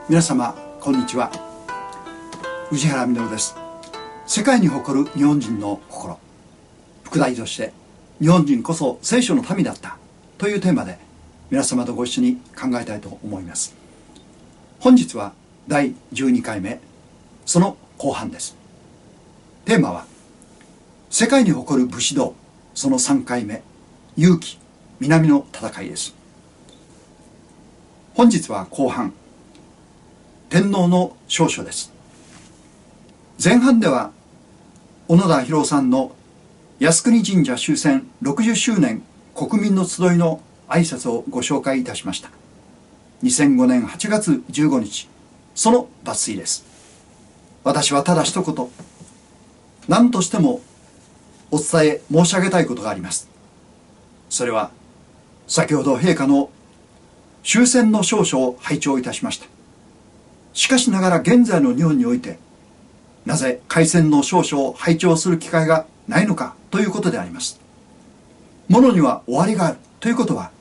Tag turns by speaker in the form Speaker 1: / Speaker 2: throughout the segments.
Speaker 1: 皆様こんにちは。宇治原実です。世界に誇る日本人の心、副題として日本人こそ聖書の民だったというテーマで皆様とご一緒に考えたいと思います。本日は第12回目、その後半です。テーマは世界に誇る武士道、その3回目、勇気南の戦いです。本日は後半、天皇の詔書です。前半では小野田博さんの靖国神社終戦60周年国民の集いの挨拶をご紹介いたしました。2005年8月15日、その抜粋です。私はただ一言、何としてもお伝え申し上げたいことがあります。それは先ほど陛下の終戦の詔書を拝聴いたしました。しかしながら現在の日本において、なぜ開戦の詔書を拝聴する機会がないのかということであります。ものには終わりがあるということは、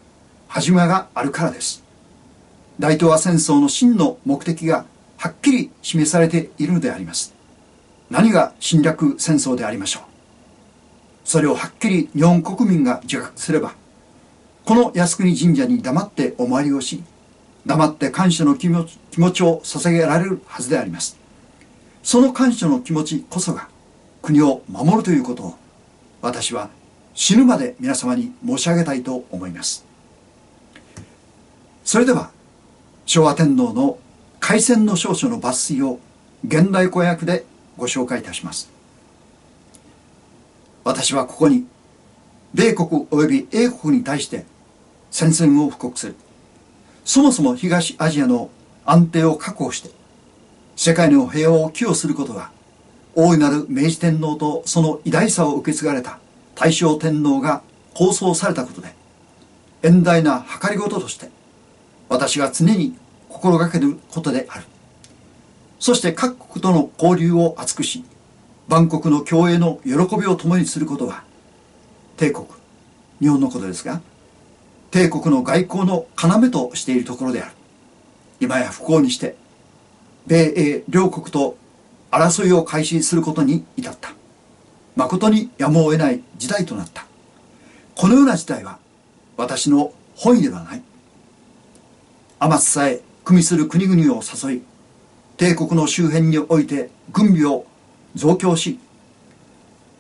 Speaker 1: 始まりがあるからです。大東亜戦争の真の目的がはっきり示されているのであります。何が侵略戦争でありましょう。それをはっきり日本国民が自覚すれば、この靖国神社に黙ってお参りをし、黙って感謝の気持ちを捧げられるはずであります。その感謝の気持ちこそが国を守るということを、私は死ぬまで皆様に申し上げたいと思います。それでは昭和天皇の開戦の詔書の抜粋を現代語訳でご紹介いたします。私はここに米国及び英国に対して宣戦を布告する。そもそも東アジアの安定を確保して世界の平和を寄与することが、大いなる明治天皇とその偉大さを受け継がれた大正天皇が構想されたことで、遠大な計りごととして私が常に心がけることである。そして各国との交流を厚くし、万国の共栄の喜びを共にすることは、帝国、日本のことですが、帝国の外交の要としているところである。今や不幸にして米英両国と争いを開始することに至った。誠にやむを得ない時代となった。このような事態は私の本意ではない。天津さえ組みする国々を誘い、帝国の周辺において軍備を増強し、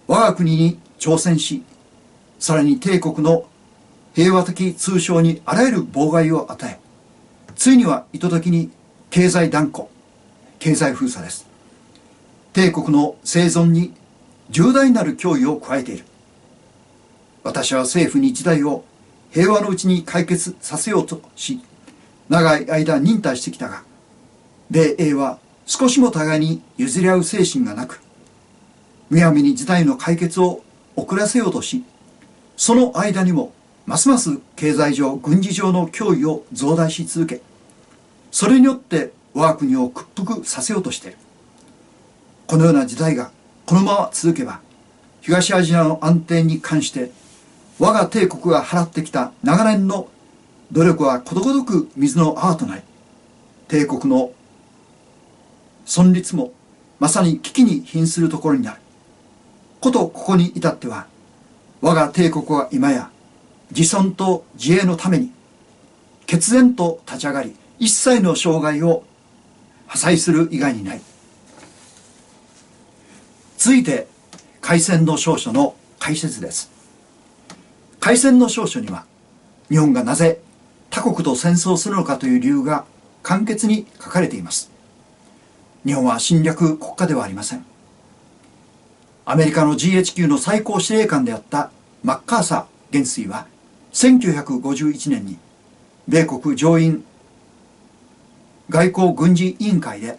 Speaker 1: 我が国に挑戦し、さらに帝国の平和的通商にあらゆる妨害を与え、ついには意図的に経済断固、経済封鎖です。帝国の生存に重大なる脅威を加えている。私は政府に事態を平和のうちに解決させようとし、長い間忍耐してきたが、米英は少しも互いに譲り合う精神がなく、むやみに事態の解決を遅らせようとし、その間にもますます経済上軍事上の脅威を増大し続け、それによって我が国を屈服させようとしている。このような時代がこのまま続けば、東アジアの安定に関して我が帝国が払ってきた長年の努力はことごとく水の泡となり、帝国の存立もまさに危機に瀕するところになる。ことここに至っては、我が帝国は今や自尊と自衛のために決然と立ち上がり、一切の障害を破砕する以外にない。続いて開戦の詔書の解説です。開戦の詔書には、日本がなぜ他国と戦争するのかという理由が簡潔に書かれています。日本は侵略国家ではありません。アメリカの GHQ の最高司令官であったマッカーサー元帥は1951年に米国上院外交軍事委員会で、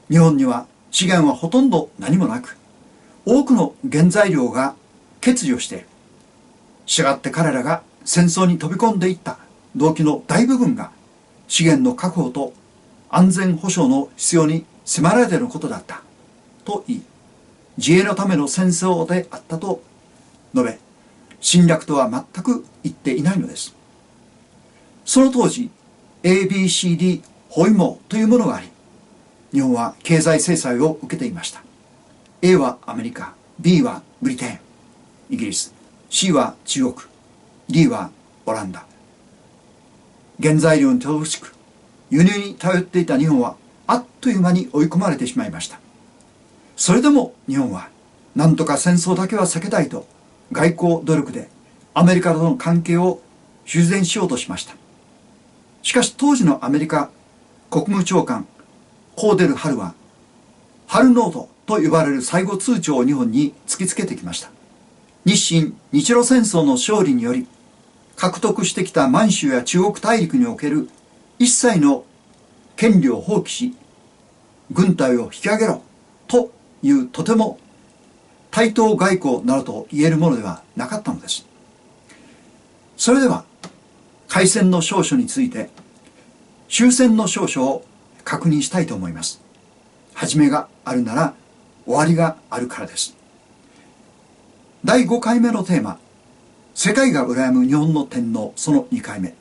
Speaker 1: 日本には資源はほとんど何もなく、多くの原材料が欠如している。したがって彼らが戦争に飛び込んでいった動機の大部分が資源の確保と安全保障の必要に迫られていることだったと言い、自衛のための戦争であったと述べ、侵略とは全く言っていないのです。その当時 ABCD 包囲網というものがあり、日本は経済制裁を受けていました。 A はアメリカ、 B はブリテン、イギリス、 C は中国、 D はオランダ。原材料に乏しく輸入に頼っていた日本はあっという間に追い込まれてしまいました。それでも日本は何とか戦争だけは避けたいと外交努力でアメリカとの関係を修繕しようとしました。しかし当時のアメリカ国務長官コーデル・ハルはハルノートと呼ばれる最後通牒を日本に突きつけてきました。日清日露戦争の勝利により獲得してきた満州や中国大陸における一切の権利を放棄し軍隊を引き上げろというとても対等外交などと言えるものではなかったのです。それでは開戦の詔書について終戦の詔書を確認したいと思います。始めがあるなら終わりがあるからです。第5回目のテーマ、世界が羨む日本の天皇、その2回目、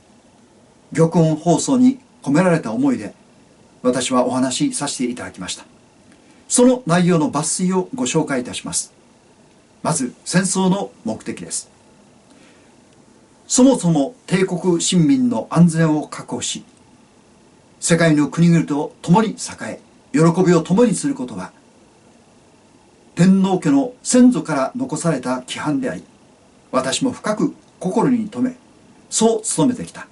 Speaker 1: 玉音放送に込められた思いで私はお話しさせていただきました。その内容の抜粋をご紹介いたします。まず戦争の目的です。そもそも帝国臣民の安全を確保し、世界の国々と共に栄え、喜びを共にすることは天皇家の先祖から残された規範であり、私も深く心に留め、そう努めてきた。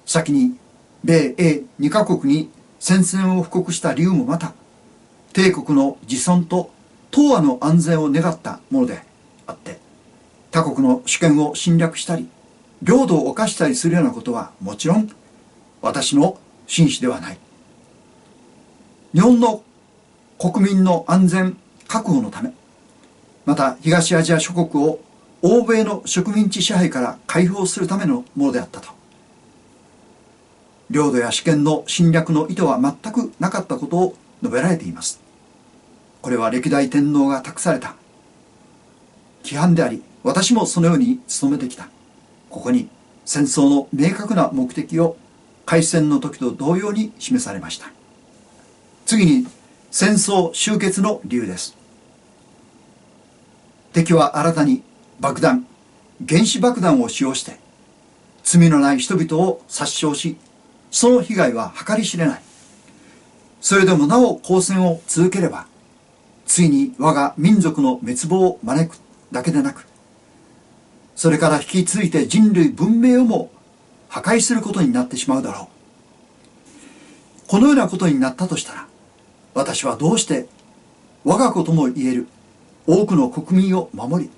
Speaker 1: 先に米英2カ国に宣戦を布告した理由もまた、帝国の自尊と東亜の安全を願ったものであって、他国の主権を侵略したり、領土を侵したりするようなことはもちろん私の真旨ではない。日本の国民の安全確保のため、また東アジア諸国を欧米の植民地支配から解放するためのものであったと。領土や主権の侵略の意図は全くなかったことを述べられています。これは歴代天皇が託された規範であり、私もそのように努めてきた。ここに戦争の明確な目的を開戦の時と同様に示されました。次に戦争終結の理由です。敵は新たに爆弾、原子爆弾を使用して罪のない人々を殺傷し、その被害は計り知れない。それでもなお抗戦を続ければ、ついに我が民族の滅亡を招くだけでなく、それから引き継いで人類文明をも破壊することになってしまうだろう。このようなことになったとしたら、私はどうして我が子とも言える多くの国民を守り、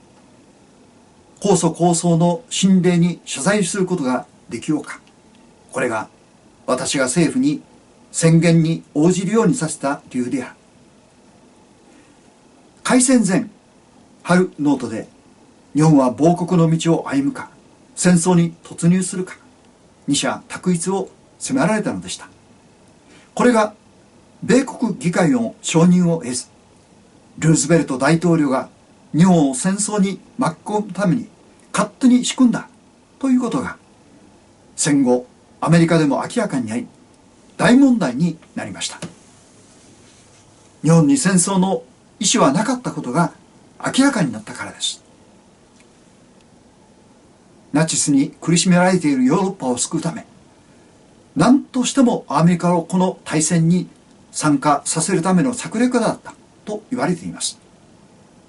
Speaker 1: 高祖高宗の神霊に謝罪することができようか。これが私が政府に宣言に応じるようにさせた理由である。開戦前、春ノートで日本は亡国の道を歩むか、戦争に突入するか、二者択一を迫られたのでした。これが米国議会の承認を得ず、ルーズベルト大統領が日本を戦争に巻き込むために勝手に仕組んだということが戦後アメリカでも明らかになり、大問題になりました。日本に戦争の意思はなかったことが明らかになったからです。ナチスに苦しめられているヨーロッパを救うため、何としてもアメリカをこの大戦に参加させるための策略だったと言われています。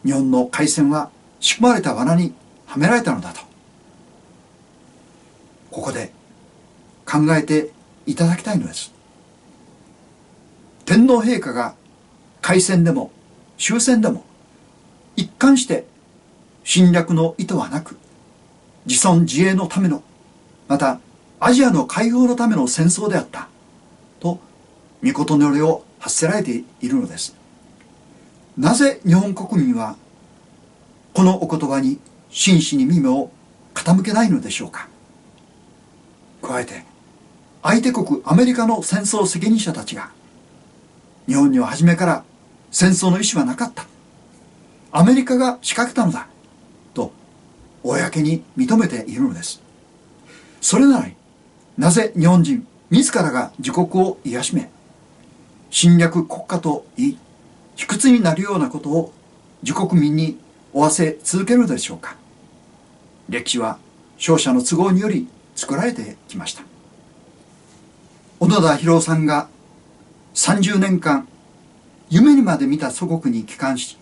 Speaker 1: 日本の開戦は仕組まれた罠にはめられたのだと、ここで考えていただきたいのです。天皇陛下が開戦でも終戦でも一貫して侵略の意図はなく、自尊自衛のための、またアジアの解放のための戦争であったと御事の令を発せられているのです。なぜ日本国民はこのお言葉に真摯に耳を傾けないのでしょうか。加えて相手国アメリカの戦争責任者たちが、日本には初めから戦争の意思はなかった、アメリカが仕掛けたのだと公に認めているのです。それなのになぜ日本人自らが自国を癒しめ、侵略国家と言い、卑屈になるようなことを自国民に負わせ続けるでしょうか。歴史は勝者の都合により作られてきました。小野田博夫さんが30年間夢にまで見た祖国に帰還し、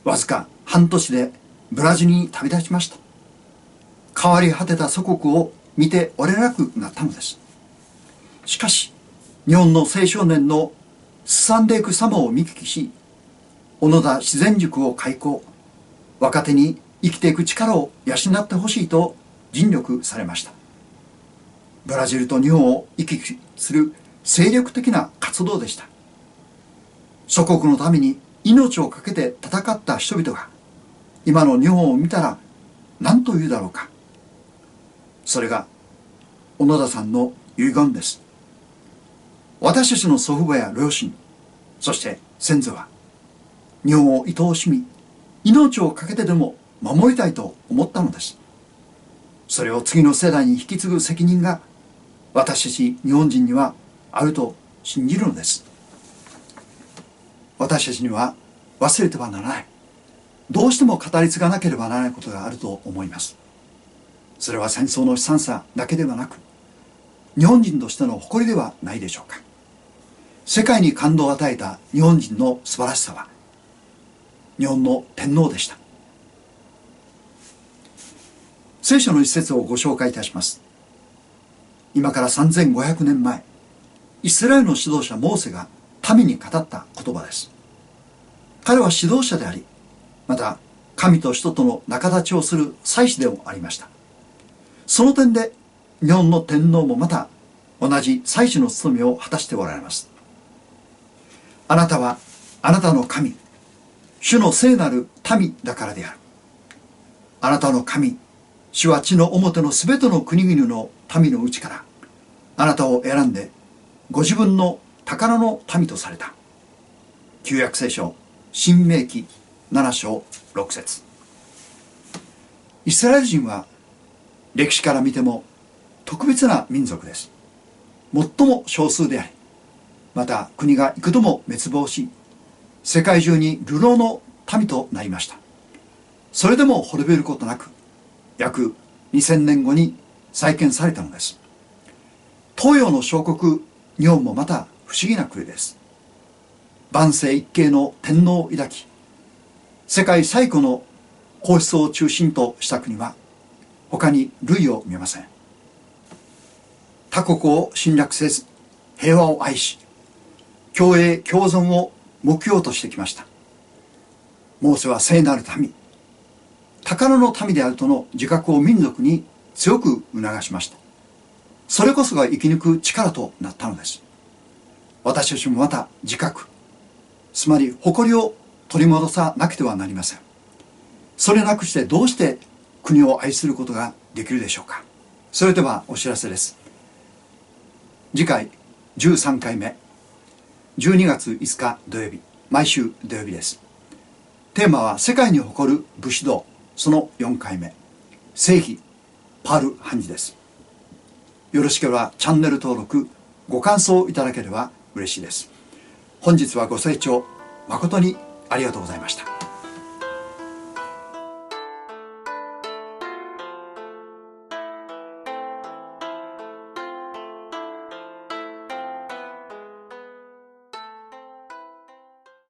Speaker 1: わずか半年でブラジルに旅立ちました。変わり果てた祖国を見ておれなくなったのです。しかし、日本の青少年のすさんでいく様を見聞きし、小野田自然塾を開校、若手に生きていく力を養ってほしいと尽力されました。ブラジルと日本を行き来する精力的な活動でした。祖国のために命を懸けて戦った人々が今の日本を見たら何と言うだろうか。それが小野田さんの遺言です。私たちの祖父母や両親、そして先祖は日本を愛おしみ、命を懸けてでも守りたいと思ったのです。それを次の世代に引き継ぐ責任が私たち日本人にはあると信じるのです。私たちには忘れてはならない、どうしても語り継がなければならないことがあると思います。それは戦争の悲惨さだけではなく、日本人としての誇りではないでしょうか。世界に感動を与えた日本人の素晴らしさは日本の天皇でした。聖書の一節をご紹介いたします。今から3500年前、イスラエルの指導者モーセが民に語った言葉です。彼は指導者であり、また神と人との仲立ちをする祭司でもありました。その点で日本の天皇もまた同じ祭司の務めを果たしておられます。あなたはあなたの神、主の聖なる民だからである。あなたの神、主は地の表のすべての国々の民のうちからあなたを選んでご自分の宝の民とされた。旧約聖書新明記7章6節。イスラエル人は歴史から見ても特別な民族です。最も少数であり、また国が幾度も滅亡し、世界中に流浪の民となりました。それでも滅びることなく、約2000年後に再建されたのです。東洋の小国日本もまた不思議な国です。万世一系の天皇を抱き、世界最古の皇室を中心とした国は他に類を見ません。他国を侵略せず平和を愛し、共栄共存を目標としてきました。モーセは聖なる民、宝の民であるとの自覚を民族に強く促しました。それこそが生き抜く力となったのです。私たちもまた自覚、つまり誇りを取り戻さなくてはなりません。それなくしてどうして国を愛することができるでしょうか。それではお知らせです。次回13回目、12月5日土曜日、毎週土曜日です。テーマは世界に誇る武士道、その4回目、正義パール・ハンジです。よろしければチャンネル登録、ご感想いただければ嬉しいです。本日はご清聴誠にありがとうございました。